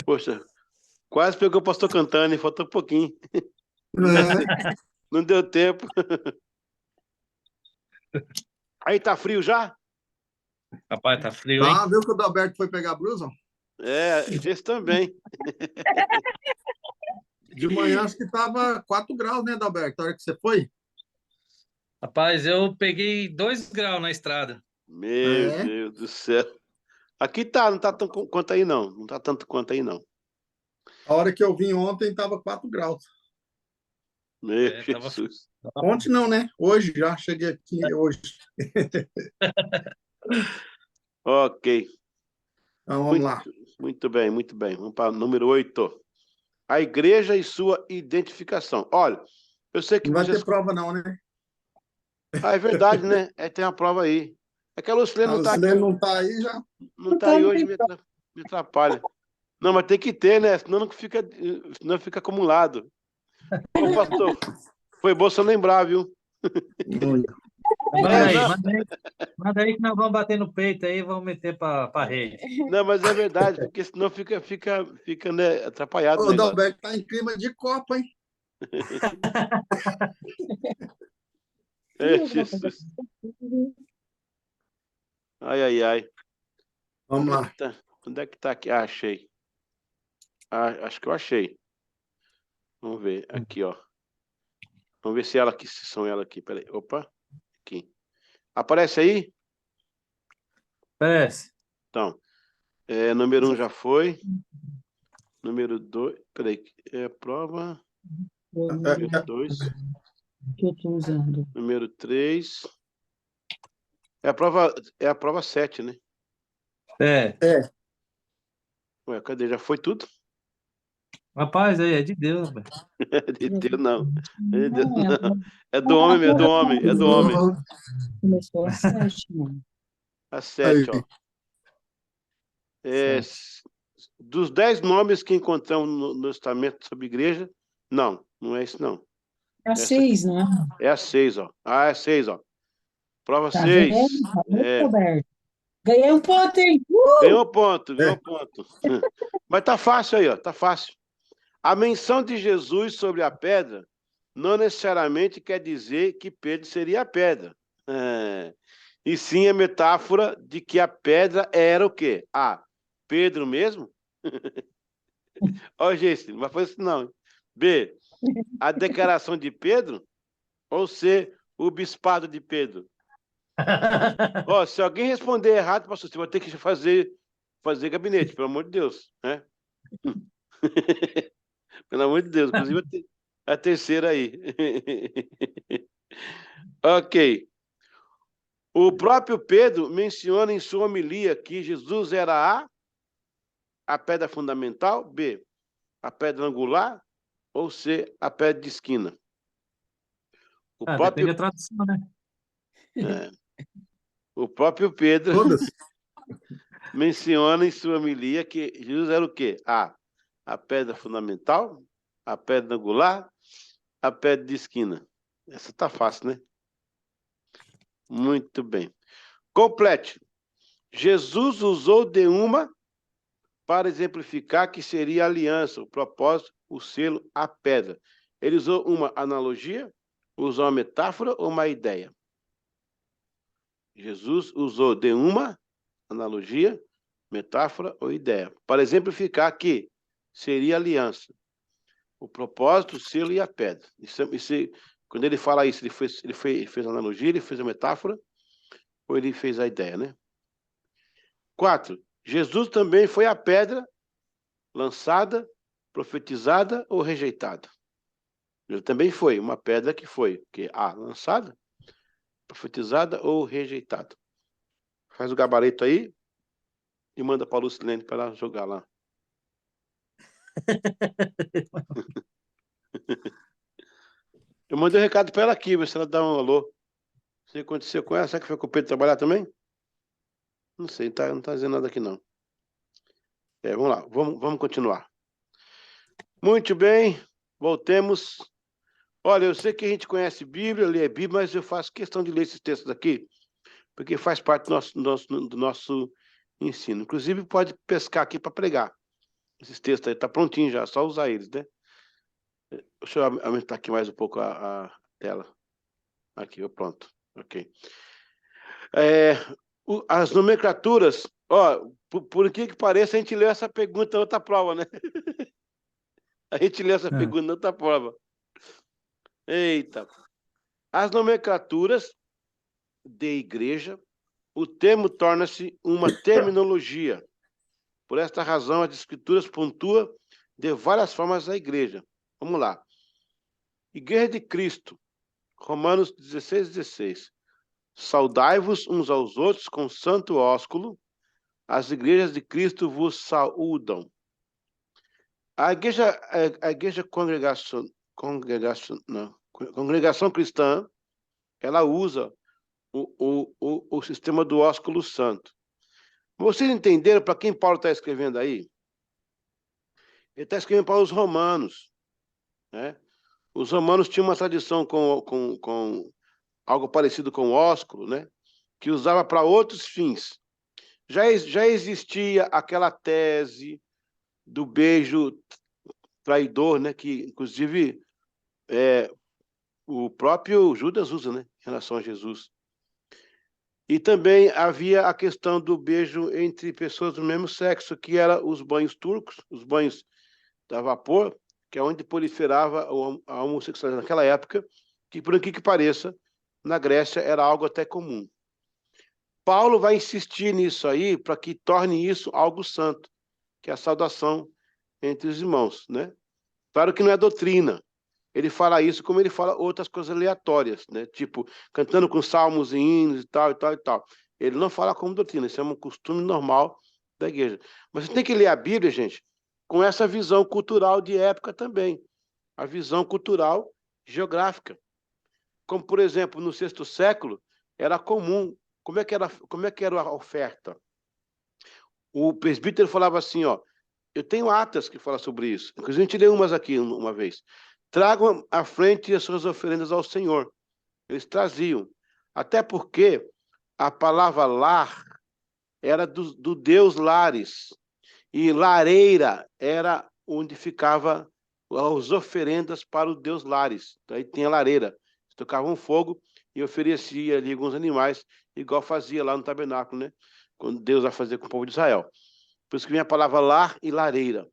Poxa, quase pegou o pastor cantando e faltou um pouquinho. É. Não deu tempo. Aí tá frio já? Rapaz, tá frio, hein? Viu que o Dalberto foi pegar a blusa? É, esse também. De manhã acho que tava 4 graus, né, Dalberto? A hora que você foi? Rapaz, eu peguei 2 graus na estrada. Meu É. Deus do céu. Aqui tá, não tá tanto quanto aí, não. Não tá tanto quanto aí, não. A hora que eu vim ontem tava 4 graus. Meu Tava Jesus. Ontem não, né? Hoje já cheguei aqui hoje. Ok. Então vamos Muito, lá. muito bem, muito bem. Vamos para o número 8. A igreja e sua identificação. Olha, eu sei que Não vai vocês... ter prova não, né? Ah, é verdade, né? Tem uma prova aí. É que a Lucilene não O tá aqui. Silene não tá aí já. Não tá aí hoje, me atrapalha. Não, mas tem que ter, né? Senão fica acumulado. Ô, pastor, foi bom você lembrar, viu? Manda aí, Não, manda aí que nós vamos bater no peito aí e vamos meter pra rede. não, mas é verdade, porque senão fica né, atrapalhado o O negócio. Dalberto tá em clima de Copa, hein? Jesus. Ai, ai, ai. Vamos lá. Onde é que tá aqui? Ah, achei. Acho que eu achei. Vamos ver. Aqui, ó. Vamos ver se são ela aqui. Peraí. Opa. Aqui. Aparece aí? Parece. Então, número 1 já foi. Número 2. Peraí. Prova. Número 2. Que eu tô usando. Número 3. É a prova 7, né? É. Ué, cadê? Já foi tudo? Rapaz, aí é de Deus, velho. De Deus, não. De Deus, não. É do homem, é do homem, é do homem. Começou às 7, né? A 7, ó. Dos 10 nomes que encontramos no Testamento sobre igreja, não é isso, não. É a 6, não é? É a 6, ó. Ah, é a 6, ó. Prova Tá 6. vendo? Tá vendo, Roberto? Ganhei um ponto, hein? Ganhou ponto, ganhou ponto. Mas tá fácil aí, ó. Tá fácil. A menção de Jesus sobre a pedra não necessariamente quer dizer que Pedro seria a pedra. E sim a metáfora de que a pedra era o quê? A. Pedro mesmo? Ó, gente, não vai fazer isso não. B. A declaração de Pedro? Ou C. O bispado de Pedro? Ó, se alguém responder errado, pastor, você vai ter que fazer gabinete, pelo amor de Deus, né? Pelo amor de Deus, inclusive a terceira aí. Ok. O próprio Pedro menciona em sua homilia que Jesus era a pedra fundamental, B, a pedra angular, ou C, a pedra de esquina. Depende da tradução, né? O próprio Pedro Todas? menciona em sua homilia que Jesus era o quê? A pedra fundamental, a pedra angular, a pedra de esquina. Essa tá fácil, né? Muito bem. Complete. Jesus usou de uma para exemplificar que seria a aliança, o propósito, o selo, a pedra. Ele usou uma analogia, usou uma metáfora ou uma ideia? Jesus usou de uma analogia, metáfora ou ideia, para exemplificar que seria a aliança, o propósito, o selo e a pedra. Quando ele fala isso, ele fez a analogia, ele fez a metáfora ou ele fez a ideia, né? 4. Jesus também foi a pedra lançada, profetizada ou rejeitada? Ele também foi uma pedra que foi lançada, profetizada ou rejeitada. Faz o gabarito aí e manda para a Lucilene para ela jogar lá. Eu mandei um recado para ela aqui, ver se ela dá um alô. Se aconteceu com ela, será que foi com o Pedro trabalhar também? Não sei, não tá dizendo nada aqui não. Vamos lá, vamos continuar. Muito bem, voltemos. Olha, eu sei que a gente conhece Bíblia, lê a Bíblia, mas eu faço questão de ler esses textos aqui, porque faz parte do nosso ensino. Inclusive, pode pescar aqui para pregar. Esses textos aí, tá prontinho já, só usar eles, né? Deixa eu aumentar aqui mais um pouco a tela. Aqui, pronto. Ok. As nomenclaturas, ó, por que pareça, a gente leu essa pergunta em outra prova, né? A gente leu essa pergunta em outra prova. Eita. As nomenclaturas de igreja, o termo torna-se uma terminologia. Por esta razão, as escrituras pontuam de várias formas a igreja. Vamos lá. Igreja de Cristo, Romanos 16:16. Saudai-vos uns aos outros com santo ósculo. As igrejas de Cristo vos saúdam. A igreja congregação cristã, ela usa o sistema do ósculo santo. Vocês entenderam para quem Paulo está escrevendo aí? Ele está escrevendo para os romanos, né? Os romanos tinham uma tradição com algo parecido com o ósculo, né? Que usava para outros fins. Já existia aquela tese do beijo traidor, né? Que, inclusive, o próprio Judas usa, né? Em relação a Jesus. E também havia a questão do beijo entre pessoas do mesmo sexo, que era os banhos turcos, os banhos a vapor, que é onde proliferava a homossexualidade naquela época, que, por aqui que pareça, na Grécia era algo até comum. Paulo vai insistir nisso aí para que torne isso algo santo, que é a saudação entre os irmãos, né? Claro que não é doutrina. Ele fala isso como ele fala outras coisas aleatórias, né? Tipo, cantando com salmos e hinos e tal, e tal, e tal. Ele não fala como doutrina, isso é um costume normal da igreja. Mas você tem que ler a Bíblia, gente, com essa visão cultural de época também. A visão cultural geográfica. Como, por exemplo, no VI século, era comum. Como é que era a oferta? O presbítero falava assim, ó, eu tenho atas que falam sobre isso. Inclusive, a gente leu umas aqui uma vez. Tragam à frente as suas oferendas ao Senhor. Eles traziam. Até porque a palavra lar era do Deus Lares. E lareira era onde ficava as oferendas para o Deus Lares. Então, aí tinha lareira. Tocavam fogo e oferecia ali alguns animais, igual fazia lá no tabernáculo, né? Quando Deus vai fazer com o povo de Israel. Por isso que vem a palavra lar e lareira.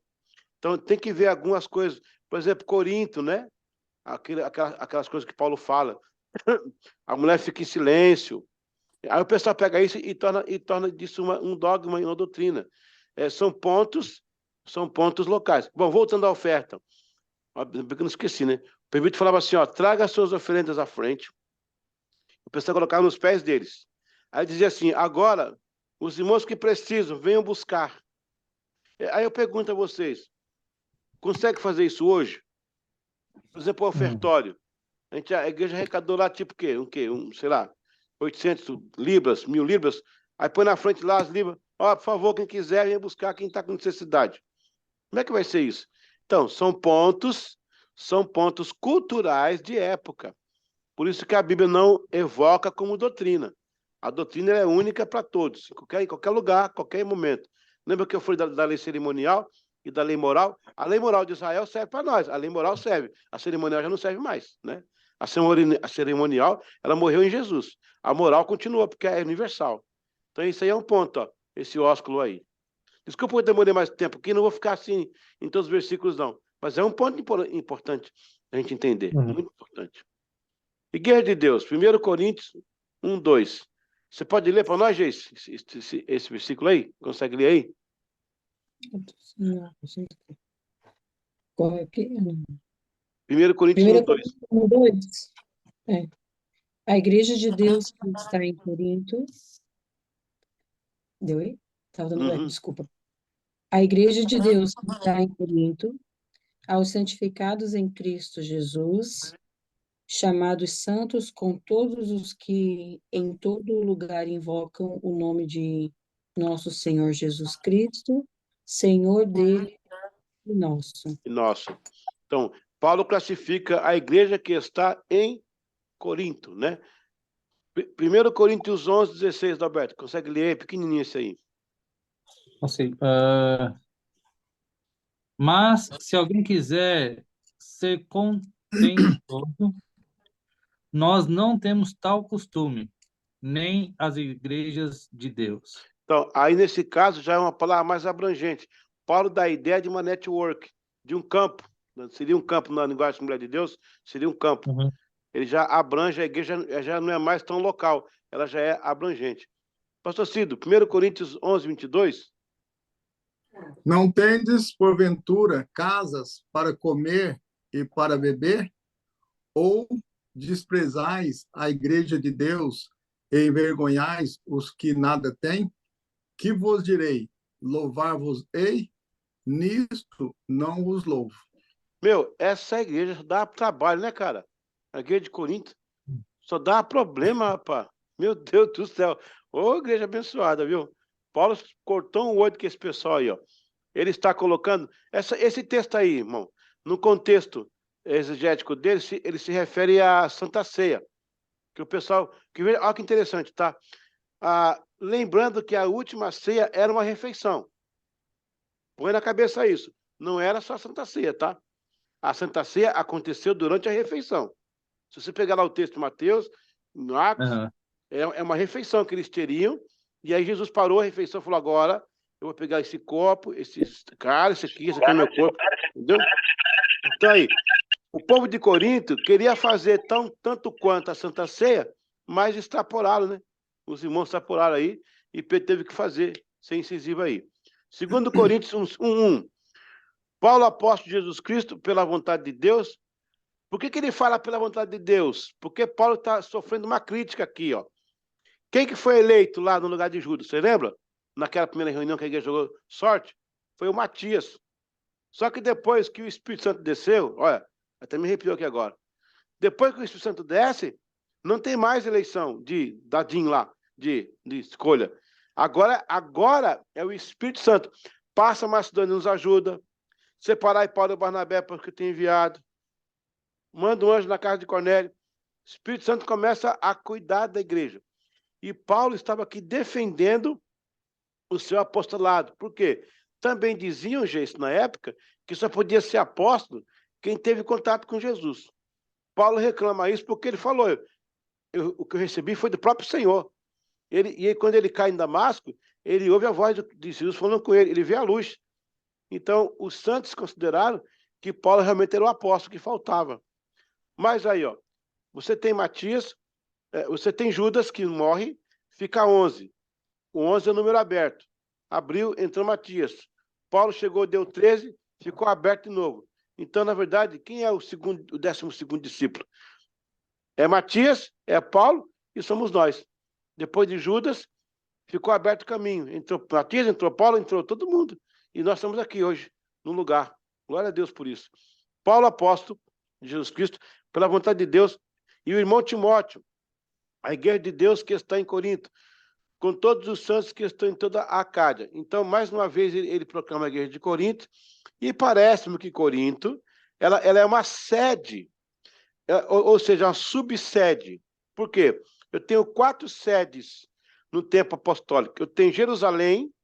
Então, tem que ver algumas coisas. Por exemplo, Corinto, né? Aquelas coisas que Paulo fala. A mulher fica em silêncio. Aí o pessoal pega isso e torna disso um dogma e uma doutrina. São pontos locais. Bom, voltando à oferta. Eu não esqueci, né? O presbítero falava assim, ó, traga as suas oferendas à frente. O pessoal colocava nos pés deles. Aí dizia assim, agora, os irmãos que precisam, venham buscar. Aí eu pergunto a vocês, consegue fazer isso hoje? Por exemplo, o ofertório. A igreja arrecadou lá, tipo, o quê? Sei lá, 800 libras, 1000 libras. Aí põe na frente lá as libras. Ó, por favor, quem quiser, venha buscar quem está com necessidade. Como é que vai ser isso? Então, são pontos culturais de época. Por isso que a Bíblia não evoca como doutrina. A doutrina é única para todos, em qualquer lugar, qualquer momento. Lembra que eu falei da lei cerimonial e da lei moral? A lei moral de Israel serve para nós, a lei moral serve. A cerimonial já não serve mais, né? A cerimonial, ela morreu em Jesus. A moral continua, porque é universal. Então, isso aí é um ponto, ó, esse ósculo aí. Desculpa eu demorei mais tempo aqui, não vou ficar assim em todos os versículos, não. Mas é um ponto importante a gente entender, muito importante. Igreja de Deus, 1 Coríntios 1, 2. Você pode ler para nós, Geice, esse versículo aí? Consegue ler aí? Qual é que... 1 Coríntios 1, 2. 2. A igreja de Deus que está em Corinto... Deu aí? Estava dando eco, desculpa. A igreja de Deus que está em Corinto, aos santificados em Cristo Jesus, chamados santos com todos os que em todo lugar invocam o nome de nosso Senhor Jesus Cristo, Senhor dele e nosso. Nosso. Então, Paulo classifica a igreja que está em Corinto, né? 1 Coríntios 11, 16, Alberto. Consegue ler aí? Pequenininho isso aí. Assim, mas se alguém quiser ser contentoso, nós não temos tal costume, nem as igrejas de Deus. Então, aí nesse caso já é uma palavra mais abrangente. Paulo dá a ideia de uma network, de um campo. Seria um campo na linguagem da Assembleia de Deus, seria um campo. Uhum. Ele já abrange, a igreja já não é mais tão local, ela já é abrangente. Pastor Cido, 1 Coríntios 11, 22. Não tendes, porventura, casas para comer e para beber? Ou desprezais a igreja de Deus e envergonhais os que nada têm? Que vos direi? Louvar-vos-ei? Nisto não vos louvo. Meu, essa igreja só dá trabalho, né, cara? A igreja de Corinto só dá problema, rapaz. Meu Deus do céu. Ô, igreja abençoada, viu? Paulo cortou um olho com esse pessoal aí, ó. Ele está colocando... Esse texto aí, irmão, no contexto exegético dele, ele se refere à Santa Ceia. Que o pessoal... Olha que interessante, tá? Lembrando que a última ceia era uma refeição. Põe na cabeça isso. Não era só a Santa Ceia, tá? A Santa Ceia aconteceu durante a refeição. Se você pegar lá o texto de Mateus, em Atos, Uhum. é uma refeição que eles teriam, e aí Jesus parou a refeição e falou, agora eu vou pegar esse copo, esse cálice aqui, esse aqui é meu corpo, entendeu? Então aí, o povo de Corinto queria fazer tanto quanto a Santa Ceia, mas extrapolaram, né? Os irmãos extrapolaram aí, e Pedro teve que fazer, ser incisivo aí. 2 Coríntios 1:1. Paulo, apóstolo de Jesus Cristo, pela vontade de Deus. Por que ele fala pela vontade de Deus? Porque Paulo está sofrendo uma crítica aqui, ó. Quem que foi eleito lá no lugar de Judas? Você lembra? Naquela primeira reunião que a igreja jogou sorte? Foi o Matias. Só que depois que o Espírito Santo desceu, olha, até me arrepiou aqui agora. Depois que o Espírito Santo desce, não tem mais eleição de dadinho lá, de escolha. Agora é o Espírito Santo. Passa, Macedônia nos ajuda. Separai Paulo e Barnabé porque tem enviado. Manda um anjo na casa de Cornélio. O Espírito Santo começa a cuidar da igreja. E Paulo estava aqui defendendo o seu apostolado. Por quê? Também diziam, gente, na época, que só podia ser apóstolo quem teve contato com Jesus. Paulo reclama isso porque ele falou, o que eu recebi foi do próprio Senhor. E aí, quando ele cai em Damasco, ele ouve a voz de Jesus falando com ele, ele vê a luz. Então, os santos consideraram que Paulo realmente era o apóstolo que faltava. Mas aí, ó, você tem Matias, você tem Judas que morre, fica 11. O 11 é o número aberto. Abriu, entrou Matias. Paulo chegou, deu 13, ficou aberto de novo. Então, na verdade, quem é o 12º discípulo? É Matias, é Paulo e somos nós. Depois de Judas, ficou aberto o caminho. Entrou Matias, entrou Paulo, entrou todo mundo. E nós estamos aqui hoje, no lugar. Glória a Deus por isso. Paulo, apóstolo de Jesus Cristo, pela vontade de Deus, e o irmão Timóteo, a igreja de Deus que está em Corinto, com todos os santos que estão em toda a Acádia. Então, mais uma vez, ele proclama a igreja de Corinto, e parece-me que Corinto, ela é uma sede, ou seja, uma subsede. Por quê? Eu tenho 4 sedes no tempo apostólico. Eu tenho Jerusalém,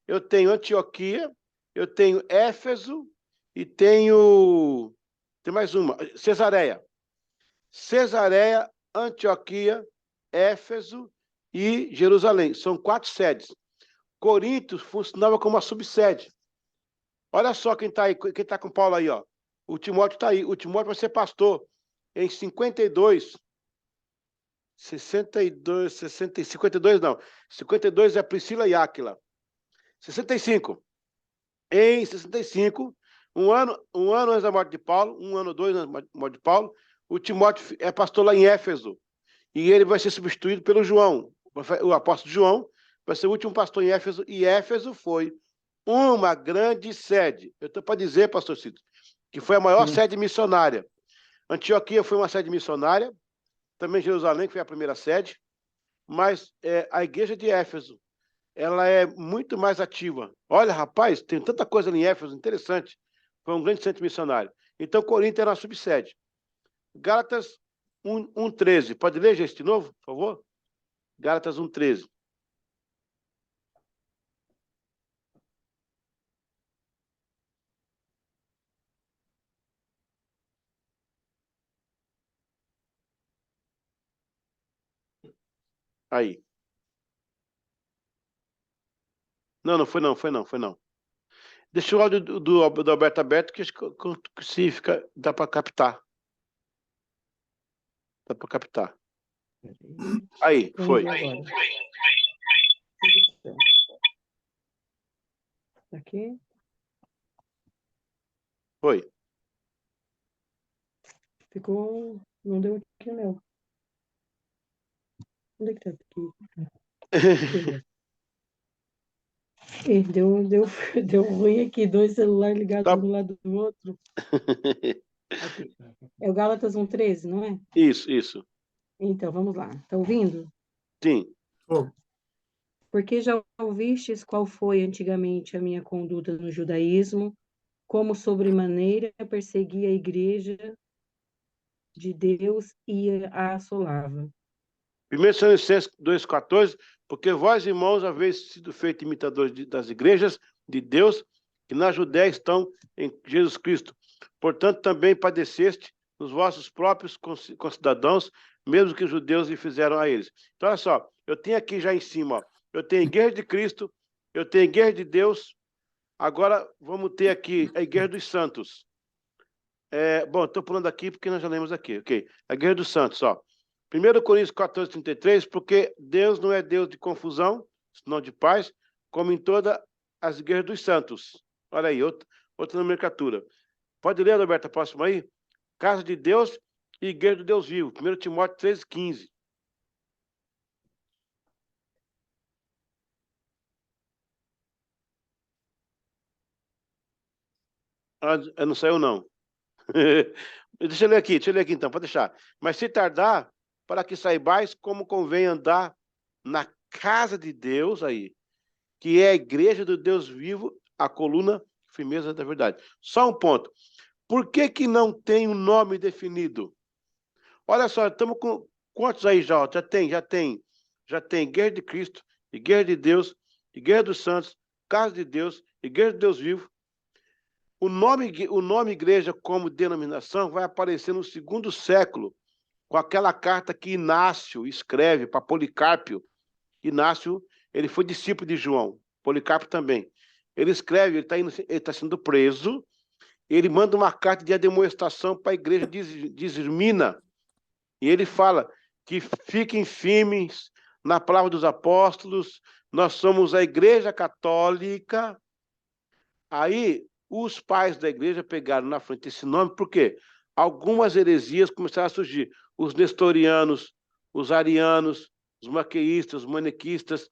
eu tenho Antioquia, eu tenho Éfeso e tenho... Tem mais uma, Cesareia. Cesareia, Antioquia, Éfeso e Jerusalém. São 4 sedes. Corinto funcionava como uma subsede. Olha só quem está aí, quem está com Paulo aí, ó. O Timóteo está aí. O Timóteo vai ser pastor em 52. 52 não. 52 é Priscila e Áquila. 65. Em 65, um ano antes da morte de Paulo, 1 ano ou 2 antes da morte de Paulo, o Timóteo é pastor lá em Éfeso. E ele vai ser substituído pelo João. O apóstolo João vai ser o último pastor em Éfeso. E Éfeso foi uma grande sede. Eu estou para dizer, pastor Cito, que foi a maior sede missionária. Antioquia foi uma sede missionária. Também Jerusalém, que foi a primeira sede. Mas a igreja de Éfeso, ela é muito mais ativa. Olha, rapaz, tem tanta coisa ali em Éfeso, interessante. Foi um grande centro missionário. Então, Corinto era uma subsede. Gálatas 1:13. Pode ler, gente, de novo, por favor? Gálatas 1:13. Aí. Não, não foi não, foi não, foi não. Deixa o áudio do Alberto aberto, que se fica, dá para captar. Dá para captar. Aí, Vamos foi. ver agora. Aqui. Foi. Ficou. Não deu aqui, não. Onde é que tá aqui? Deu ruim aqui, dois celulares ligados Tá. um do lado do outro. Aqui. É o Gálatas 1:13, não é? Isso. Então, vamos lá. Tá ouvindo? Sim. Oh, Porque já ouvistes qual foi antigamente a minha conduta no judaísmo, como sobremaneira persegui a igreja de Deus e a assolava. 1 Tessalonicenses 2,14, porque vós, irmãos, haveis sido feitos imitadores das igrejas de Deus, que na Judéia estão em Jesus Cristo. Portanto, também padeceste nos vossos próprios concidadãos, mesmo que os judeus lhe fizeram a eles. Então, olha só, eu tenho aqui já em cima, ó, eu tenho a igreja de Cristo, eu tenho a igreja de Deus, agora vamos ter aqui a igreja dos santos. Bom, estou pulando aqui porque nós já lemos aqui, ok? A igreja dos santos, ó. 1 Coríntios 14:33, porque Deus não é Deus de confusão, senão de paz, como em todas as igrejas dos santos. Olha aí, outra nomenclatura. Pode ler, Roberta, a próxima aí? Casa de Deus e igreja do Deus vivo. 1 Timóteo 13:15. Não saiu, não. Deixa eu ler aqui então, pode deixar. Mas se tardar, para que saibais como convém andar na casa de Deus, aí, que é a igreja do Deus vivo, a coluna firmeza da verdade. Só um ponto. Por que não tem um nome definido? Olha só, estamos com quantos aí já? Já tem igreja de Cristo, igreja de Deus, igreja dos santos, casa de Deus, igreja do Deus vivo. O nome igreja como denominação vai aparecer no 2º século, com aquela carta que Inácio escreve para Policarpo. Inácio, ele foi discípulo de João, Policarpo também. Ele escreve, ele está sendo preso, ele manda uma carta de ademoestação para a igreja de Esmirna, e ele fala que fiquem firmes na palavra dos apóstolos, nós somos a igreja católica. Aí, os pais da igreja pegaram na frente esse nome, porque algumas heresias começaram a surgir. Os nestorianos, os arianos, os maqueístas, os maniquistas.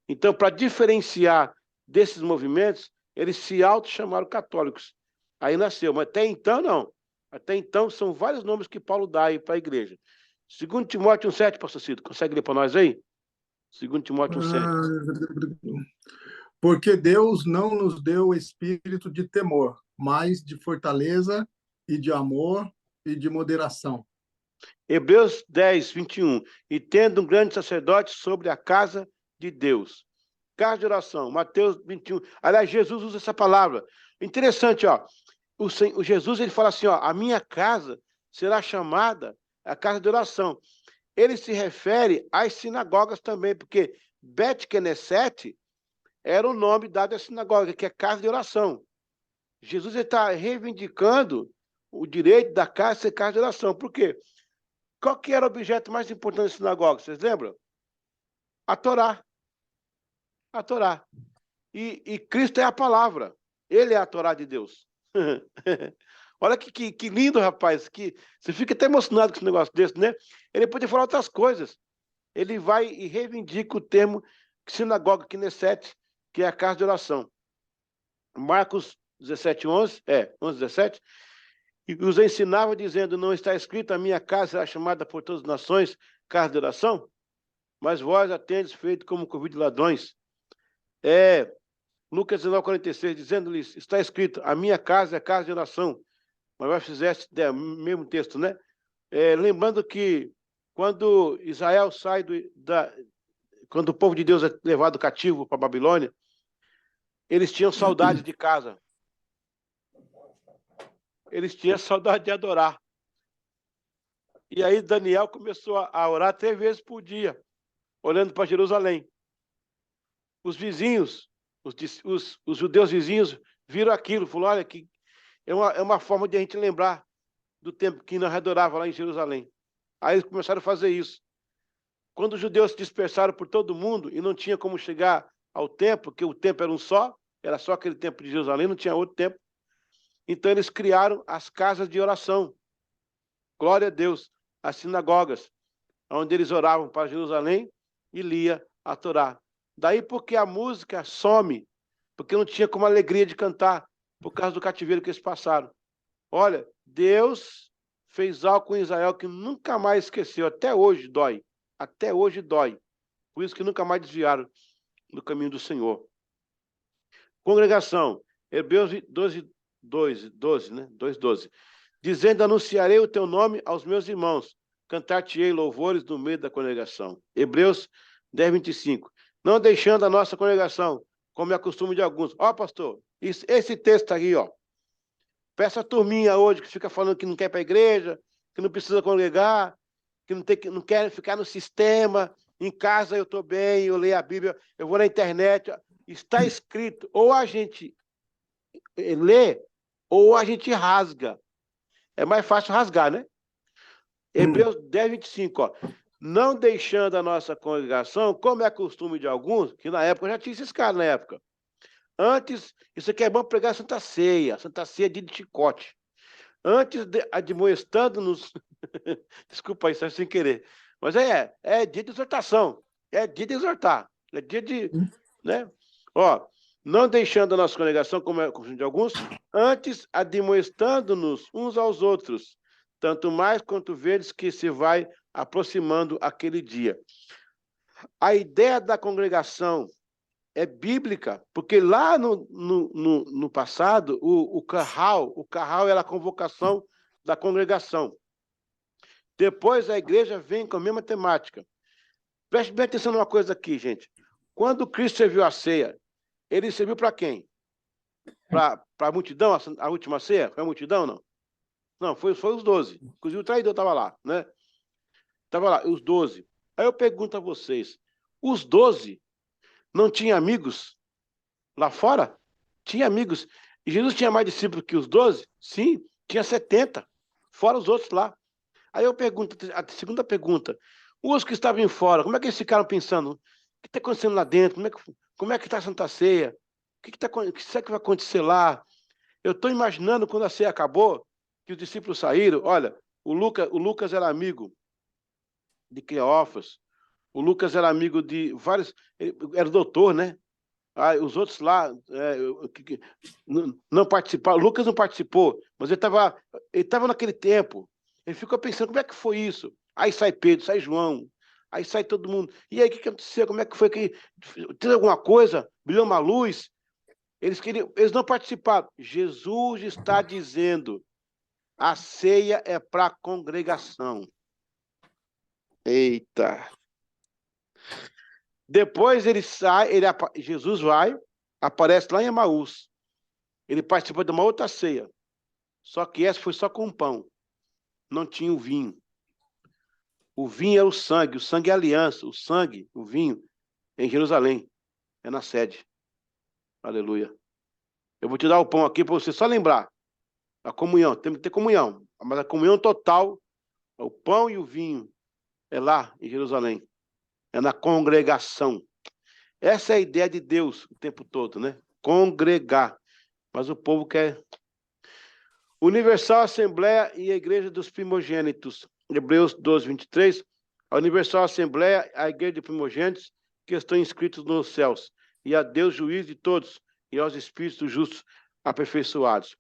Então, para diferenciar desses movimentos, eles se auto-chamaram católicos. Aí nasceu, mas até então não. Até então são vários nomes que Paulo dá aí para a igreja. 2 Timóteo 1,7, pastor Cito, consegue ler para nós aí? 2 Timóteo 1,7. porque Deus não nos deu espírito de temor, mas de fortaleza e de amor e de moderação. Hebreus 10:21. E tendo um grande sacerdote sobre a casa de Deus. Casa de oração. Mateus 21. Aliás, Jesus usa essa palavra. Interessante, ó. O Jesus, ele fala assim, ó, a minha casa será chamada a casa de oração. Ele se refere às sinagogas também, porque Bet Knesset era o nome dado à sinagoga, que é casa de oração. Jesus está reivindicando o direito da casa ser casa de oração. Por quê? Qual que era o objeto mais importante da sinagoga? Vocês lembram? A Torá. A Torá. E Cristo é a palavra. Ele é a Torá de Deus. Olha que lindo, rapaz. Você fica até emocionado com esse negócio desse, né? Ele podia falar outras coisas. Ele vai e reivindica o termo sinagoga, Knesset, que é a casa de oração. Marcos 17:11, 11:17, e os ensinava dizendo, não está escrito, a minha casa será chamada por todas as nações, casa de oração? Mas vós a tendes feito como convite de ladrões. Lucas 19:46, dizendo-lhes, está escrito, a minha casa é casa de oração. Mas vós fizeste, mesmo texto, né? Lembrando que quando Israel sai quando o povo de Deus é levado cativo para a Babilônia, eles tinham saudade de casa. Eles tinham saudade de adorar. E aí Daniel começou a orar 3 vezes por dia. olhando para Jerusalém. Os vizinhos, os judeus vizinhos, viram aquilo, falaram, olha, que é uma forma de a gente lembrar do tempo que nós adorava lá em Jerusalém. Aí eles começaram a fazer isso. Quando os judeus se dispersaram por todo mundo e não tinha como chegar ao templo, porque o templo era só aquele templo de Jerusalém, não tinha outro templo. Então eles criaram as casas de oração. Glória a Deus, as sinagogas, onde eles oravam para Jerusalém e lia a Torá. Daí porque a música some, porque não tinha como alegria de cantar, por causa do cativeiro que eles passaram. Olha, Deus fez algo com Israel que nunca mais esqueceu, até hoje dói. Até hoje dói. Por isso que nunca mais desviaram do caminho do Senhor. Congregação, Hebreus 12, né? 2:12. Dizendo, anunciarei o teu nome aos meus irmãos, cantar-te-ei louvores no meio da congregação. Hebreus 10:25. Não deixando a nossa congregação, como é costume de alguns. Ó, pastor, esse texto aí, ó. Para essa turminha hoje que fica falando que não quer ir para a igreja, que não precisa congregar, que não quer ficar no sistema, em casa eu estou bem, eu leio a Bíblia, eu vou na internet. Está escrito, ou a gente lê, ou a gente rasga. É mais fácil rasgar, né? Hebreus 10:25, ó. Não deixando a nossa congregação, como é costume de alguns, que na época já tinha esses caras na época. Antes, isso aqui é bom pregar a Santa Ceia dia de chicote. Antes, admoestando-nos, desculpa isso, é sem querer, mas é dia de exortação, é dia de exortar, é dia de, né? Ó, não deixando a nossa congregação, como é costume de alguns, antes admoestando-nos uns aos outros, tanto mais quanto vedes que se vai aproximando aquele dia. A ideia da congregação é bíblica, porque lá no passado, o carral era a convocação da congregação. Depois a igreja vem com a mesma temática. Preste bem atenção numa coisa aqui, gente. Quando Cristo serviu a ceia, ele serviu para quem? Para a multidão, a última ceia? Foi a multidão, não? Não, foi os 12. Inclusive o traidor estava lá, né? Estava lá, os 12. Aí eu pergunto a vocês, os 12 não tinham amigos lá fora? Tinha amigos. E Jesus tinha mais discípulos que os 12? Sim, tinha 70, fora os outros lá. Aí eu pergunto, a segunda pergunta, os que estavam fora, como é que eles ficaram pensando? O que está acontecendo lá dentro? Como é que está a Santa Ceia? O que será que vai acontecer lá? Eu estou imaginando quando a ceia acabou, que os discípulos saíram. Olha, o Lucas era amigo de Cleófas, o Lucas era amigo de vários, ele era doutor, né? Os outros lá não participaram. O Lucas não participou, mas ele estava naquele tempo. Ele ficou pensando, como é que foi isso? Aí sai Pedro, sai João, aí sai todo mundo. E aí, o que aconteceu? Como é que foi? Tem alguma coisa? Brilhou uma luz? Eles não participaram. Jesus está dizendo, a ceia é para a congregação. Eita! Depois ele sai, Jesus vai, aparece lá em Emaús. Ele participou de uma outra ceia. Só que essa foi só com pão. Não tinha o vinho. O vinho é o sangue é a aliança. O vinho, é em Jerusalém. É na sede. Aleluia. Eu vou te dar o pão aqui para você só lembrar. A comunhão, tem que ter comunhão. Mas a comunhão total, o pão e o vinho, é lá em Jerusalém. É na congregação. Essa é a ideia de Deus o tempo todo, né? Congregar. Mas o povo quer. Universal Assembleia e a Igreja dos Primogênitos. Hebreus 12:23. A Universal Assembleia, a Igreja de Primogênitos, que estão inscritos nos céus. E a Deus, juiz de todos, e aos espíritos justos aperfeiçoados.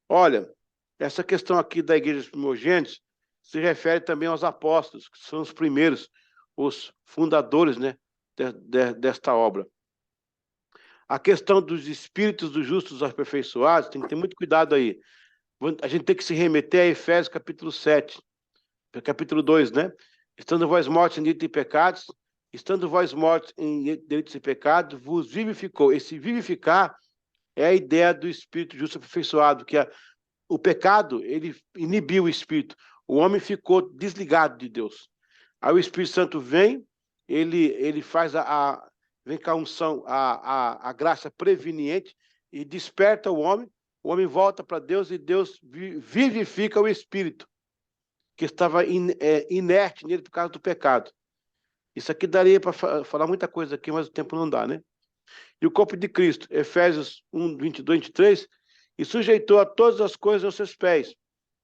Olha, essa questão aqui da Igreja dos Primogênitos se refere também aos apóstolos, que são os primeiros, os fundadores, né, desta obra. A questão dos espíritos dos justos aperfeiçoados, tem que ter muito cuidado aí. A gente tem que se remeter a Efésios capítulo 7, capítulo 2, né? Estando vós mortos em delitos e pecados, estando vós mortos em delitos e pecados, vos vivificou. Esse vivificar é a ideia do espírito justo aperfeiçoado, que o pecado, ele inibiu o espírito. O homem ficou desligado de Deus. Aí o Espírito Santo vem, ele faz vem cá a unção, a graça preveniente e desperta o homem volta para Deus e Deus vivifica o espírito que estava inerte nele por causa do pecado. Isso aqui daria para falar muita coisa aqui, mas o tempo não dá, né? E o corpo de Cristo, Efésios 1, 22, 23, e sujeitou a todas as coisas aos seus pés,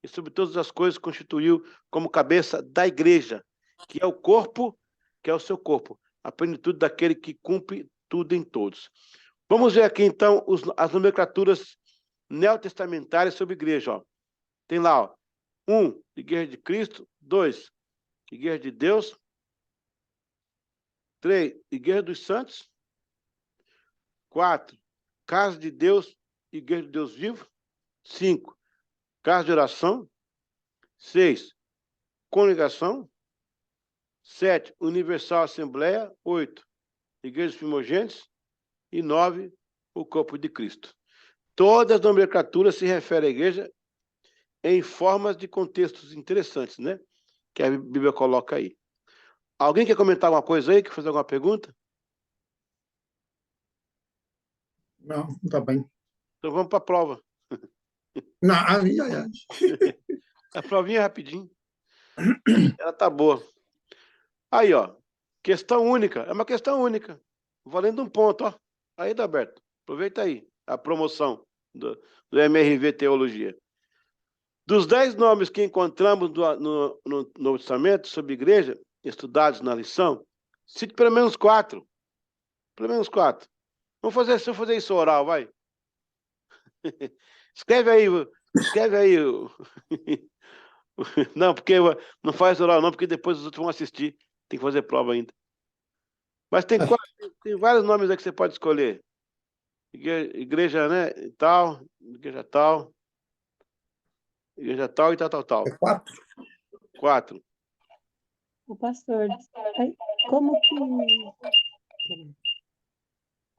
e sobre todas as coisas constituiu como cabeça da igreja, que é o corpo, que é o seu corpo, a plenitude daquele que cumpre tudo em todos. Vamos ver aqui, então, as nomenclaturas neotestamentárias sobre igreja. Ó. Tem lá, ó, 1, Igreja de Cristo. 2, Igreja de Deus. 3, Igreja dos Santos. 4, Casa de Deus, Igreja de Deus Vivo. 5, Casa de Oração. 6, Congregação. 7, Universal Assembleia. 8, Igrejas Primogênitas. E 9, o corpo de Cristo. Todas as nomenclaturas se referem à igreja em formas de contextos interessantes, né? Que a Bíblia coloca aí. Alguém quer comentar alguma coisa aí? Quer fazer alguma pergunta? Não, tá bem. Então vamos para a prova. Não, ai, ai, ai. A provinha é rapidinho. Ela tá boa. Aí, ó. Questão única. É uma questão única. Valendo um ponto, ó. Aí, Daberto. Aproveita aí a promoção do MRV Teologia. Dos 10 nomes que encontramos no Novo Testamento sobre igreja, estudados na lição, cite pelo menos 4. Pelo menos 4. Vamos fazer isso oral, vai. Escreve aí. Não, porque não faz oral não, porque depois os outros vão assistir. Tem que fazer prova ainda. Mas tem vários nomes aí que você pode escolher. Igreja, né, tal, igreja tal e tal. É 4? 4. O pastor, aí,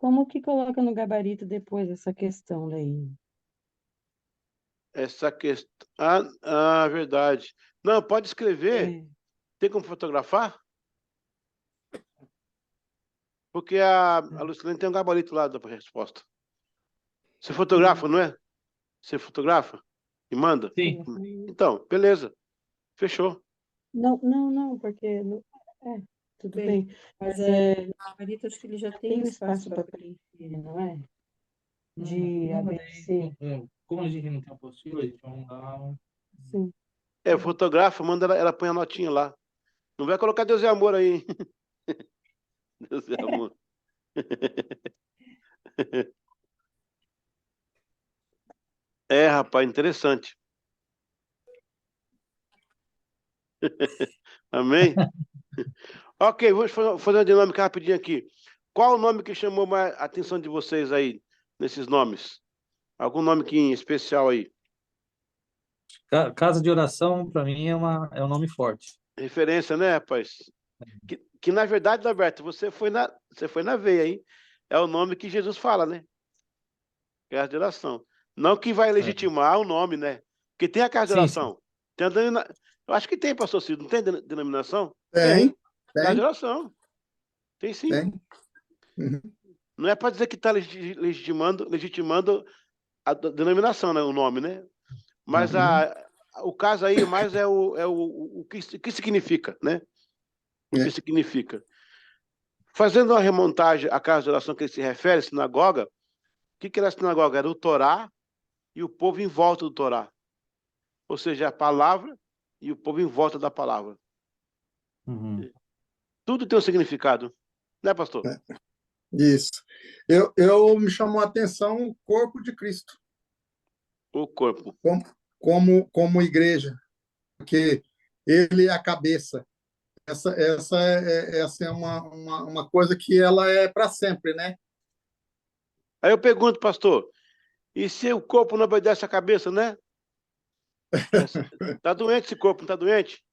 como que coloca no gabarito depois essa questão daí? Essa questão... verdade. Não, pode escrever. Tem como fotografar? Porque a Lucilene tem um gabarito lá da resposta. Você fotografa, não é? Você fotografa e manda? Sim. Então, beleza. Fechou. Não, porque... tudo bem. Mas o gabarito, acho que ele já tem um espaço para preencher, não é? De ABC. Como a gente não tem apostila, a gente vai mandar. Sim. Fotografa, manda ela põe a notinha lá. Não vai colocar Deus é amor aí, hein? Deus é amor. Rapaz, interessante. Amém? Ok, vamos fazer uma dinâmica rapidinho aqui. Qual o nome que chamou mais a atenção de vocês aí, nesses nomes? Algum nome que em especial aí? Casa de oração, para mim, é um nome forte. Referência, né, rapaz? Que na verdade, Alberto, você foi na veia, hein? É o nome que Jesus fala, né? Casa de oração. Não que vai legitimar o nome, né? Porque tem a casa de oração. Tem eu acho que tem, pastor Cid, não tem denominação? Tem. Casa de oração. Tem sim. Tem. Uhum. Não é para dizer que está legitimando a denominação, né? O nome, né? Mas o caso aí mais é o que significa, né? O que significa. Fazendo uma remontagem à casa de oração que ele se refere, sinagoga, o que era a sinagoga? Era o Torá e o povo em volta do Torá. Ou seja, a palavra e o povo em volta da palavra. Uhum. Tudo tem um significado. Né, pastor? Isso. Eu me chamou a atenção o corpo de Cristo. O corpo. Como igreja. Porque ele é a cabeça. Essa é uma coisa que ela é para sempre, né? Aí eu pergunto, pastor, e se o corpo não obedece à cabeça, né? Está doente esse corpo, não está doente?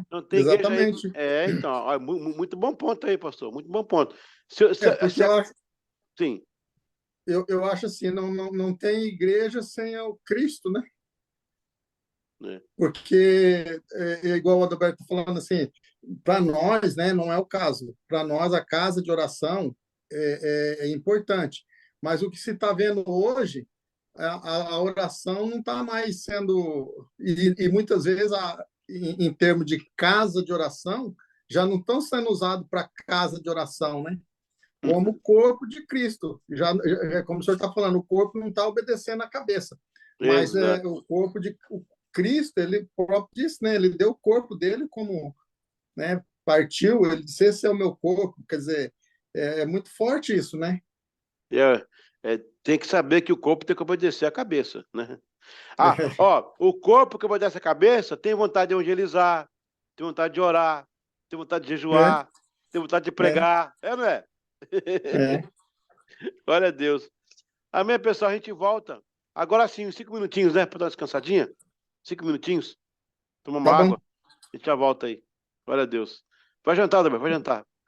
Não tem exatamente. Igreja aí. Então, ó, muito bom ponto aí, pastor, muito bom ponto. Sim. Eu acho assim, não tem igreja sem o Cristo, né? Porque é igual o Adalberto falando assim, para nós, né, não é o caso. Para nós, a casa de oração é importante. Mas o que se está vendo hoje, a oração não está mais sendo. E muitas vezes, em termos de casa de oração, já não estão sendo usados para casa de oração, né? Como o corpo de Cristo. Como o senhor está falando, o corpo não está obedecendo a cabeça. Mas Exato. o corpo de Cristo, ele próprio disse, né? Ele deu o corpo dele como, né? Partiu, ele disse, esse é o meu corpo. Quer dizer, é muito forte isso, né? Tem que saber que o corpo tem que obedecer à cabeça, né? Ó, o corpo que obedece à cabeça tem vontade de evangelizar, tem vontade de orar, tem vontade de É, jejuar, tem vontade de é, pregar, não é? é. Glória a Deus. Amém, pessoal, a gente volta. Agora sim, 5 minutinhos, né? Para dar uma descansadinha. 5 minutinhos. Tomar uma Tá bom. água. A gente já volta aí. Glória a Deus. Vai jantar, Davi, vai jantar.